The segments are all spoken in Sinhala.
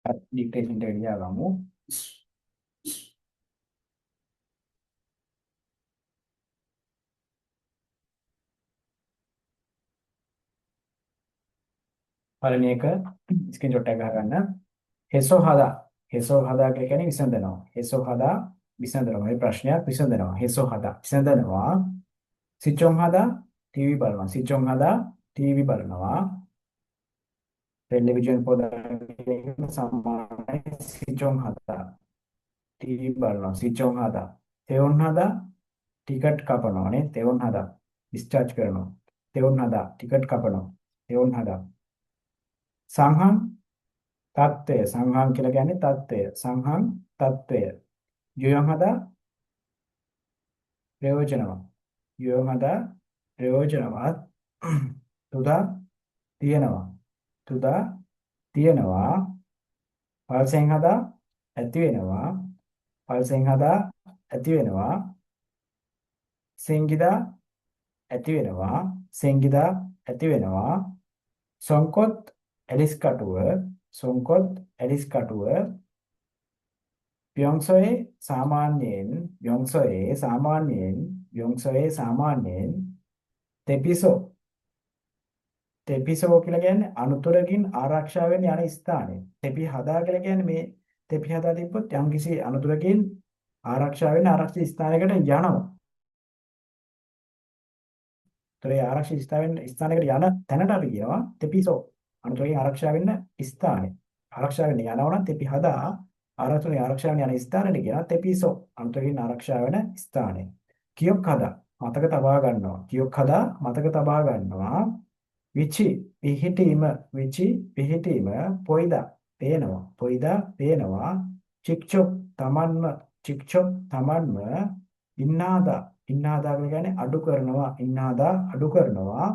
ඩික්ටේෂන් එකට ගියා ගමු. පළවෙනි එක ස්ක්‍රීන්ෂොට් එක ගන්න. හෙසෝ හදා. හෙසෝ හදා කියන්නේ විසඳනවා. හෙසෝ හදා විසඳනවා. මේ ප්‍රශ්නයක් විසඳනවා. හෙසෝ හදා විසඳනවා. සිචොන් හදා ටීවී බලනවා. සිචොන් හදා ටීවී බලනවා. ටෙලිවිෂන් පොදගෙන සමානයි සිචොන් හදා ටීවී බලනවා. සිචොන් හදා තෙවුන් හදා ටිකට් කපනවා නේ. තෙවුන් හදා ඩිස්චාර්ජ් කරනවා. තෙවුන් හදා ටිකට් කපනවා. තෙවුන් හදා සංහම් තත්ත්වය. සංහම් කියලා කියන්නේ තත්ත්වය. සංහම් තත්ත්වය. යොයම් හදා ප්‍රයෝජනවත්. යොයම් හදා ප්‍රයෝජනවත්. තුදා තියෙනවා. තුදා තියෙනවා. පල්සෙන් හදා ඇති වෙනවා. පල්සෙන් හදා ඇති වෙනවා. සෙන්ගිදා ඇති වෙනවා. සෙන්ගිදා ඇති වෙනවා. සොන්කොත් ඇලිස් කටුව. සොන්කොත් ඇලිස් කටුව. ව්‍යංසයේ සාමාන්‍යයෙන් ව්‍යංසයේ සාමාන්‍යයෙන් ව්‍යංසයේ සාමාන්‍යයෙන් තෙපිසෝ. තෙපිසෝ කියලා කියන්නේ අනුතරකින් ආරක්ෂා වෙන්න යන ස්ථානය. තෙපි හදා කියලා කියන්නේ මේ තෙපි හදා තිබ්බොත් යම්කිසි අනුතරකින් ආරක්ෂා වෙන්න ආරක්ෂිත ස්ථානයකට යනවා. ඒතර ඒ ආරක්ෂිත ස්ථානයකට යන තැනට අපි කියනවා තෙපිසෝ. අනුතරකින් ආරක්ෂා වෙන්න ස්ථානය. ආරක්ෂා වෙන්න යනවා නම් තෙපි හදා ආරක්ෂා වෙන්න යන ස්ථානෙට කියනවා තෙපිසෝ. අනුතරකින් ආරක්ෂා වෙන ස්ථානය. කියොක් හදා මතක තබා ගන්නවා. කියොක් හදා මතක තබා ගන්නවා. විචි පිහිටීම. විචි පිහිටීම. පොයිදා පේනවා. පොයිදා පේනවා. චික්චොක් තමන්ම. චික්චොක් තමන්ම. ඉන්නාදා ඉන්නාදා කියන්නේ අඩු කරනවා. ඉන්නාදා අඩු කරනවා.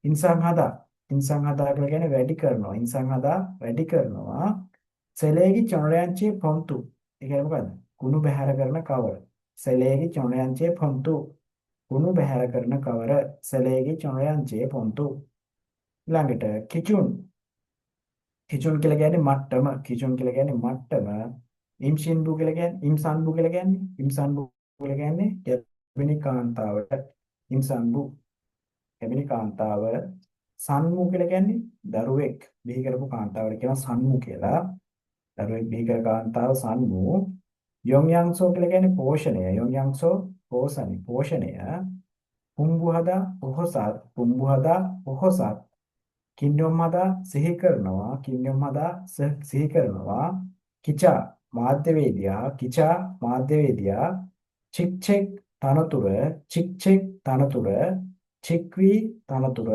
ඉන්සන් හදා ඉන්සන් හදා කියන්නේ වැඩි කරනවා. ඉන්සන් හදා වැඩි කරනවා. සෙලේගි චොනරයන්චේ පොන්තු. ඒ කියන්නේ මොකද්ද? කුණු බැහැර කරන කවර. සෙලේගි චොනරයන්චේ පොන්තු. කුණු බැහැර කරන කවර. සෙලේගි චොනරයන්චේ පොන්තු. ඊළඟට කිචුන්. කිචුන් කියලා කියන්නේ මට්ටම. කිචුන් කියලා කියන්නේ මට්ටම. ඉම්සින්බු කියලා කියන්නේ ඉම්සන්බු කියලා කියන්නේ ඉම්සන්බු කියලා කියන්නේ යැපෙනි කාන්තාවට. ඉම්සන්බු යැපෙනි කාන්තාව. සන්මු කියලා කියන්නේ දරුවෙක් බිහි කරපු කාන්තාවට කියනවා සන්මු කියලා. දරුවෙක් බිහි කර කාන්තාව සන්මු. යොන්යන්සෝ කියලා කියන්නේ පෝෂණය. යොන්යන්සෝ පෝෂණය. පෝෂණය. පුම්බුහදා පොහොසත්. පුම්බුහදා පොහොසත්. කින්යොම් හදා සිහි කරනවා. කින්යොම් හදා සිහි කරනවා. කිචා මාධ්‍යවේදියා. කිචා මාධ්‍යවේදියා. චික්චෙක් තනතුර. චික්චෙක් තනතුර. චික්වි තනතුර.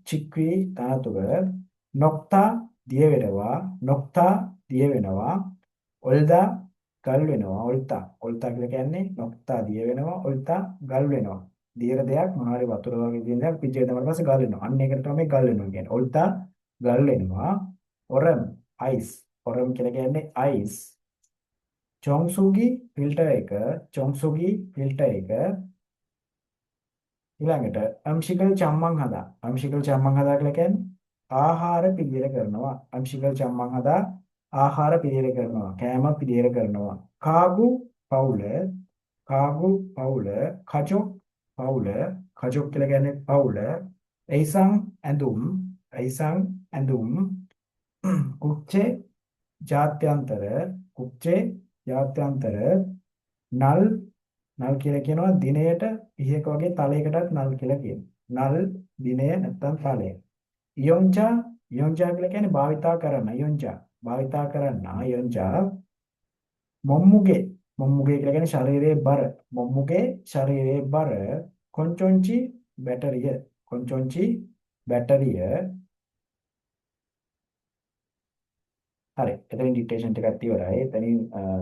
චික්වි තනතුර. නොක්තා දිය වෙනවා. නොක්තා දිය වෙනවා. ඔල්දා ගල් වෙනවා. ඔල්තා ඔල්තා කියලා කියන්නේ නොක්තා දිය වෙනවා. ඔල්තා ගල් වෙනවා. දියර දෙයක් මොනවාරි වතුර වගේ දින දෙයක් පිච්චේ තමයි පස්සේ ගල් වෙනවා. අන්න ඒකට තමයි ගල් වෙනවා කියන්නේ. ඔල්තා ගල් වෙනවා. ඔරම් අයිස්. ඔරම් කියලා කියන්නේ අයිස්. චොංසුගි ෆිල්ටර් එක. චොංසුගි ෆිල්ටර් එක. ඊළඟට අම්ශිකල් චම්මන් හදා. අම්ශිකල් චම්මන් හදා කියලා කියන්නේ ආහාර පිළියෙල කරනවා. අම්ශිකල් චම්මන් හදා ආහාර පිළියෙල කරනවා. කෑම පිළියෙල කරනවා. කාගු පවුල. කාගු පවුල. කජොක් පවුල. කජොක් කියලා කියන්නේ පවුල. එයිසං ඇඳුම්. එයිසං ඇඳුම්. කුච්චේ ජාත්‍යන්තර. කුච්චේ ජාත්‍යන්තර. නල් නල් කියලා කියනවා දිනයට 30ක වගේ තලයකටත් නල් කියලා කියනවා. නල් දිනය නැත්තම් තලය. යොන්ජා යොන්ජා කියලා කියන්නේ භාවිතා කරන්න. යොන්ජා භාවිතා කරන්න. යොන්ජා. මොම්මුගේ මොම්මුගේ කියලා කියන්නේ ශරීරයේ බර. මොම්මුගේ ශරීරයේ බර. කොන්චොන්චි බැටරිය. කොන්චොන්චි බැටරිය. හරි. එතනින් ඩික්ටේෂන් ටිකක් ඉවරයි. එතනින්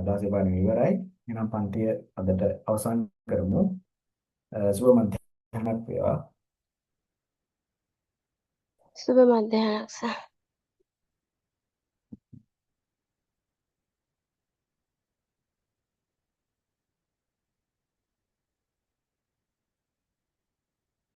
දාසේ පාඩම ඉවරයි. එහෙනම් පන්තිය අදට අවසන් කරමු. සුබ මධ්‍යහ්නයක් වේවා. සුබ මධ්‍යහ්නයක් සර්.